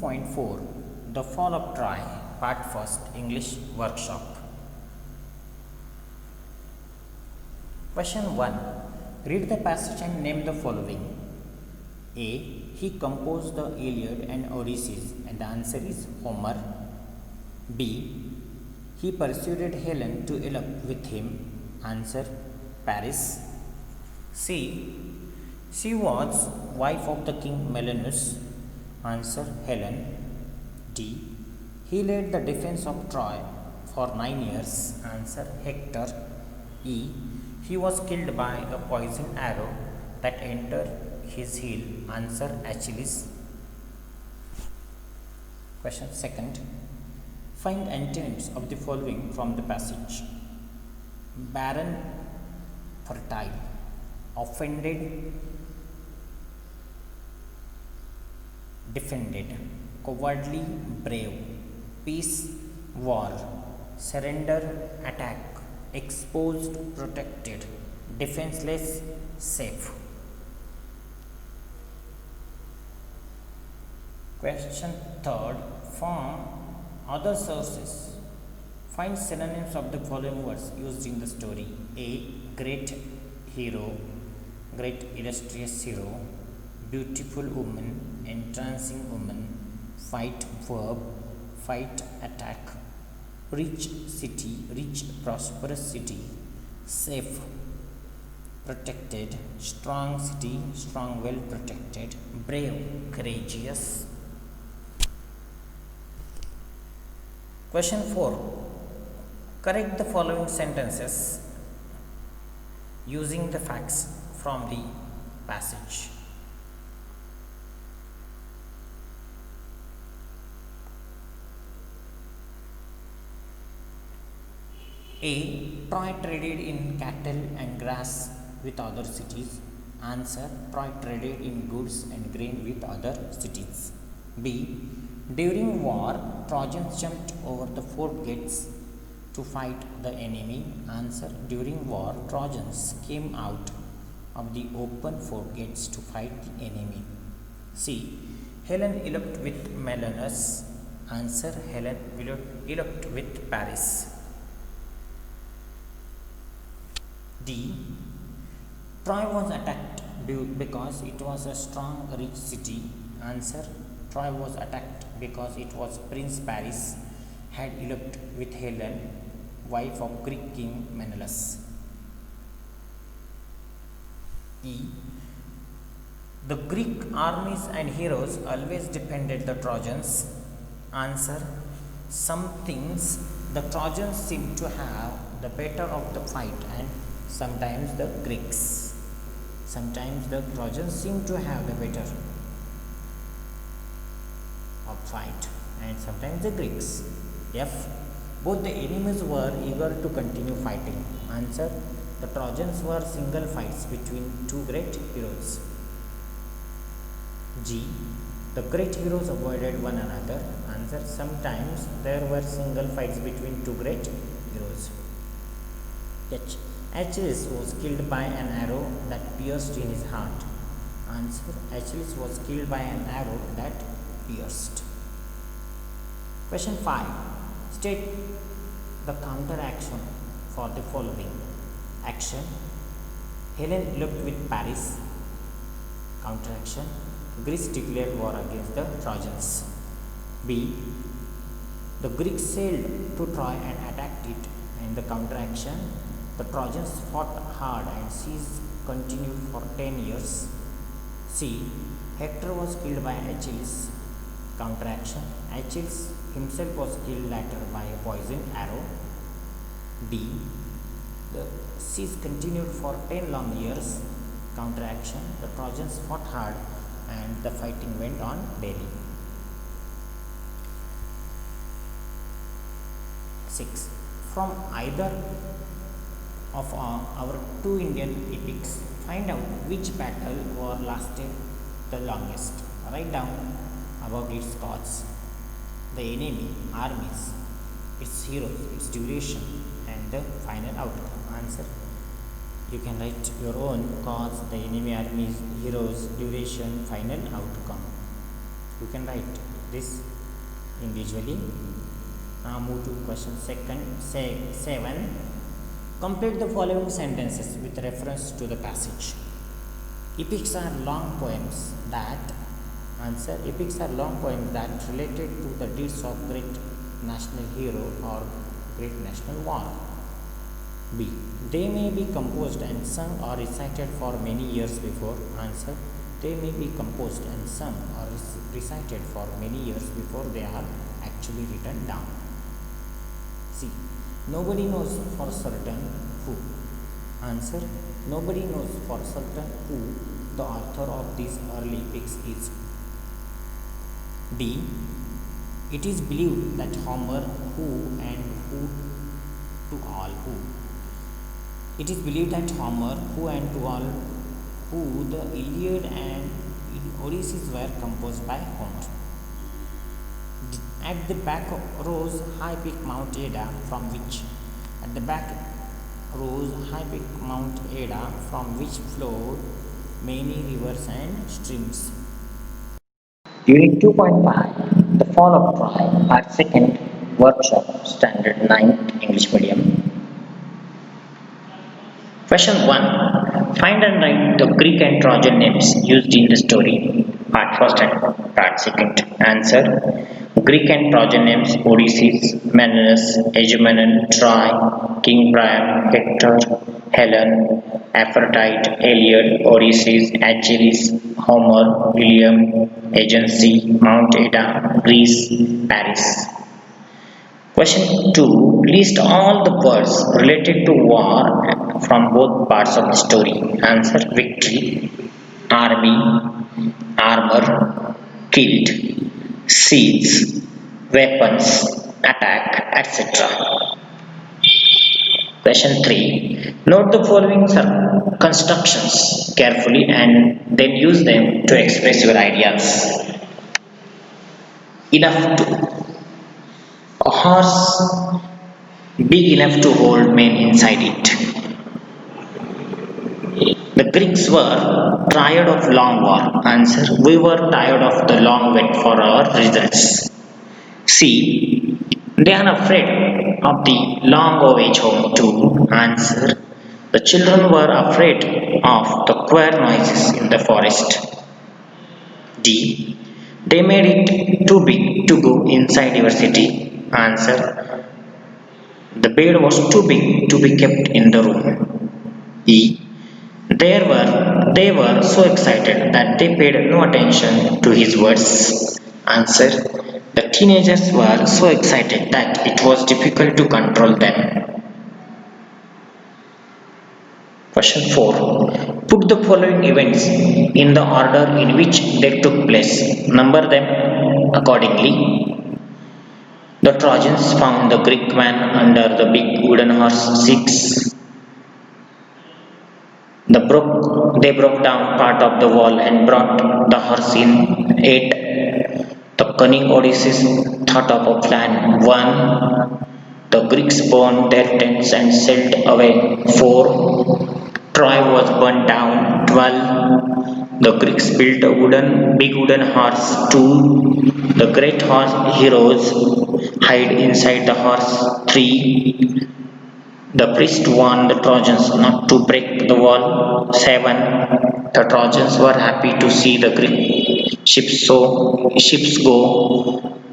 2.4 The FollowUp Drive Part 1st English Workshop. Question 1. Read the passage and name the following. A. He composed the Iliad and Odyssey, and the answer is Homer. B. He persuaded Helen to elope with him. Answer Paris. C. She was wife of the king Menelaus. Answer Helen. D. He led the defense of Troy for 9 years. Answer Hector. E. He was killed by a poisoned arrow that entered his heel. Answer Achilles. Question 2nd. Find antonyms of the following from the passage. Barren, fertile. Offended, defended. Cowardly, brave. Peace, war. Surrender, attack. Exposed, protected. Defenseless, safe. Question 3rd. From other sources, find synonyms of the following words used in the story. A. Great hero, great illustrious hero. Beautiful woman, entrancing woman. Fight, verb. Fight, attack. Rich city, rich prosperous city. Safe, protected. Strong city, strong, well protected. Brave, courageous. Question 4. Correct the following sentences using the facts from the passage. A. Troy traded in cattle and grass with other cities. Answer Troy traded in goods and grain with other cities. B. During war, Trojans jumped over the fort gates to fight the enemy. Answer During war, Trojans came out of the open fort gates to fight the enemy. C. Helen eloped with Menelaus. Answer Helen eloped with Paris. D. Troy was attacked because it was a strong, rich city. Answer Troy was attacked because it was Prince Paris had eloped with Helen, wife of Greek king Menelaus. E. The Greek armies and heroes always defended the Trojans. Answer Some things the Trojans seem to have the better of the fight, and sometimes the Greeks. Sometimes the Trojans seem to have the better of fight, and sometimes the Greeks. F. Both the enemies were eager to continue fighting. Answer The Trojans were single fights between two great heroes. G. The great heroes avoided one another. Answer Sometimes there were single fights between two great heroes. H. Achilles was killed by an arrow that pierced in his heart. Answer Achilles was killed by an arrow that pierced. Question 5. State the counteraction for the following. Action. Helen eloped with Paris. Counteraction. Greece declared war against the Trojans. B. The Greeks sailed to Troy and attacked it. In the counteraction, the Trojans fought hard and siege continued for 10 years. C. Hector was killed by Achilles. Counteraction. Achilles himself was killed later by a poisoned arrow. D. The siege continued for 10 long years. Counteraction. The Trojans fought hard and the fighting went on daily. 6. From either of our two Indian epics, find out which battle war lasted the longest. Write down about its cause, the enemy, armies, its heroes, its duration, and the final outcome. Answer. You can write your own cause, the enemy, armies, heroes, duration, final outcome. You can write this individually. Now move to question second, say 7. Complete the following sentences with reference to the passage. Epics are long poems that answer. Epics are long poems that related to the deeds of great national hero or great national war. B. They may be composed and sung or recited for many years before. Answer. They may be composed and sung or recited for many years before they are actually written down. C. Nobody knows for certain who. Answer. Nobody knows for certain who the author of these early epics is. D. It is believed that Homer, who and who to all who. It is believed that Homer, who and to all who the Iliad and Odysseus were composed by Homer. At the back rose high peak Mount Ada, from which flowed many rivers and streams. Unit 2.5, the FollowUp Drive, Part 2nd, Workshop, Standard 9, English Medium. Question 1. Find and write the Greek and Trojan names used in the story. Part 1st and Part 2nd. Answer. Greek and Trojan names: Odysseus, Menelaus, Agamemnon, Troy, King Priam, Hector, Helen, Aphrodite, Iliad, Odysseus, Achilles, Homer, William, Agency, Mount Ida, Greece, Paris. Question 2. List all the words related to war from both parts of the story. Answer. Victory, army, armor, killed, siege, weapons, attack, etc. Question 3. Note the following constructions carefully and then use them to express your ideas. Enough to. A horse big enough to hold men inside it. The Greeks were tired of long war. Answer. We were tired of the long wait for our results. C. They are afraid of the long voyage home too. Answer. The children were afraid of the queer noises in the forest. D. They made it too big to go inside your city. Answer. The bed was too big to be kept in the room. E. They were so excited that they paid no attention to his words. Answer. The teenagers were so excited that it was difficult to control them. Question 4. Put the following events in the order in which they took place. Number them accordingly. The Trojans found the Greek man under the big wooden horse 6. They broke down part of the wall and brought the horse in 8. The cunning Odysseus thought of a plan 1. The Greeks burned their tents and sailed away 4. Troy was burnt down 12. The Greeks built a big wooden horse 2. The great horse heroes hide inside the horse 3. The priest warned the Trojans not to break the wall 7. The Trojans were happy to see the Greek ships go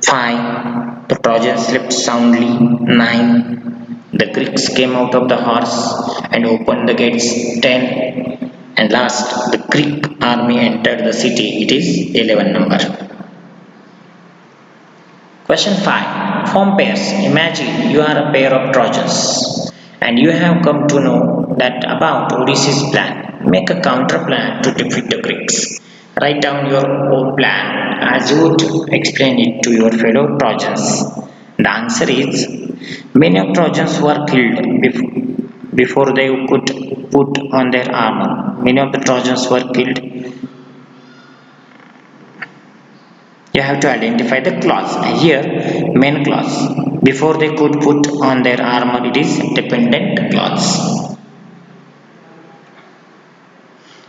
5. The Trojans slept soundly 9. The Greeks came out of the horse and opened the gates 10. And last, the Greek army entered the city. It is 11 number. Question 5. Form pairs. Imagine you are a pair of Trojans and you have come to know that about Odysseus' plan. Make a counter plan to defeat the Greeks. Write down your own plan as you would explain it to your fellow Trojans. The answer is, many of Trojans were killed before they could put on their armor. Many of the Trojans were killed. You have to identify the clause. Here, main clause. Before they could put on their armor, it is dependent clause.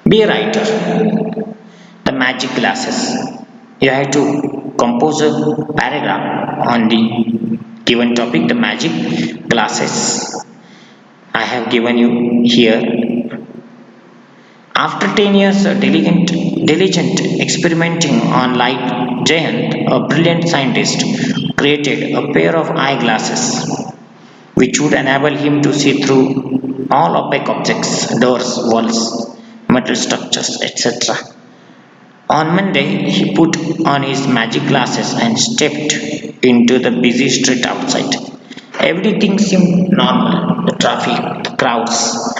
Be a writer. The magic glasses. You have to compose a paragraph on the given topic, the magic glasses. I have given you here. After 10 years of diligent experimenting on light, Jayant, a brilliant scientist, created a pair of eyeglasses which would enable him to see through all opaque objects, doors, walls, metal structures, etc. On Monday, he put on his magic glasses and stepped into the busy street outside. Everything seemed normal, the traffic, the crowds,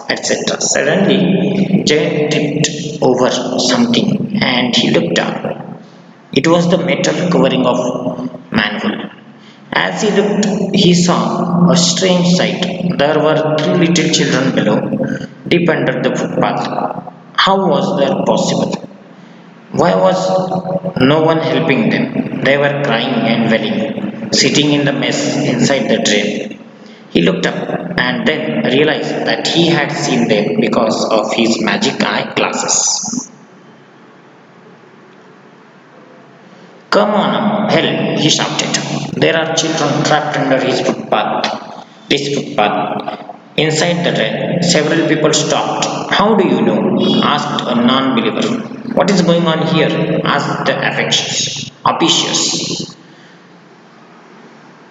etc. Suddenly, Jay tripped over something and he looked down. It was the metal covering of manhole. As he looked, he saw a strange sight. There were three little children below, deep under the footpath. How was that possible? Why was no one helping them? They were crying and wailing, sitting in the mess inside the drain. He looked up and then realized that he had seen them because of his magic eye glasses. Come on, help, he shouted. There are children trapped under this footpath. Inside the drain, several people stopped. How do you know? Asked a non-believer. What is going on here? Asked the officious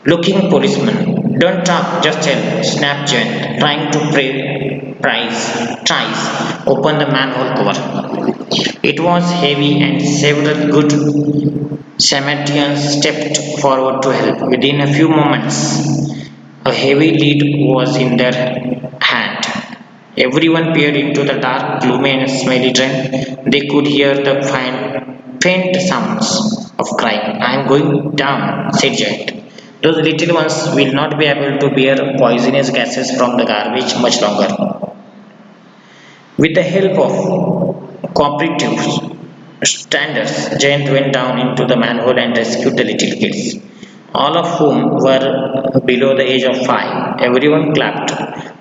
looking policeman. Don't talk, just tell, snapped Jen, trying to tries open the manhole cover. It was heavy and several good Samaritans stepped forward to help. Within a few moments, a heavy lid was in their hand. Everyone peered into the dark, gloomy and smelly drain. They could hear the faint sounds of crying. I am going down, said Giant. Those little ones will not be able to bear poisonous gases from the garbage much longer. With the help of cooperative standards, Giant went down into the manhole and rescued the little kids, all of whom were below the age of 5. Everyone clapped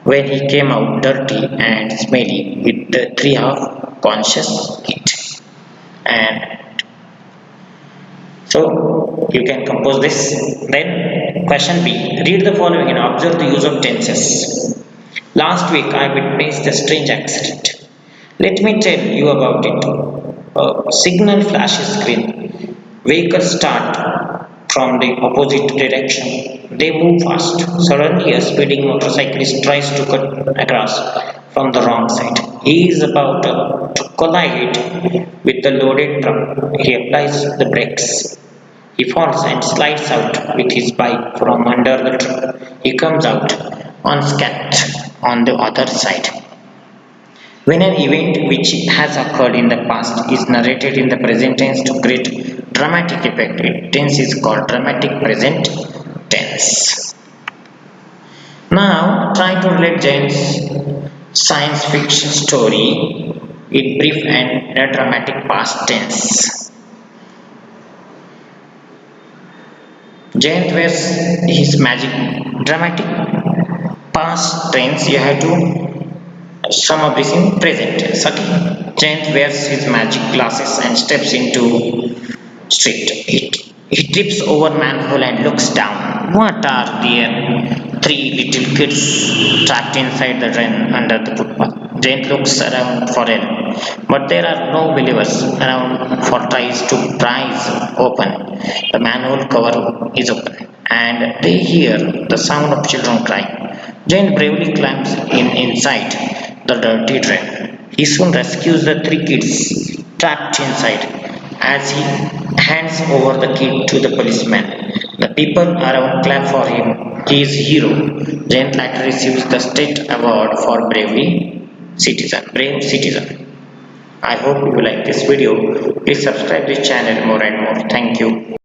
when he came out dirty and smelly with the three half-conscious kids. And so you can compose this. Then question B. Read the following and observe the use of tenses. Last week I witnessed a strange accident. Let me tell you about it. A signal flashes green. Vehicles start from the opposite direction. They move fast. Suddenly a speeding motorcyclist tries to cut across from the wrong side. He is about to collide with the loaded truck. He applies the brakes. He falls and slides out with his bike from under the truck. He comes out unscathed on the other side. When an event which has occurred in the past is narrated in the present tense to create dramatic effect, its tense is called dramatic present tense. Now try to relate Jane's science fiction story in brief and in a dramatic past tense. Jayant wears his magic dramatic past tense. You have to sum up this in present tense. Okay. Jayant wears his magic glasses and steps into street. He trips over manhole and looks down. What are there? Three little kids trapped inside the drain under the footpath. Jayant looks around for help, but there are no believers around for tries to prise open. The manhole cover is open, and they hear the sound of children crying. Jayant bravely climbs inside the dirty drain. He soon rescues the three kids trapped inside. As he hands over the kid to the policeman, the people around clap for him. He is hero. Jayant later receives the state award for brave citizen. I hope you like this video. Please subscribe this channel more and more. Thank you.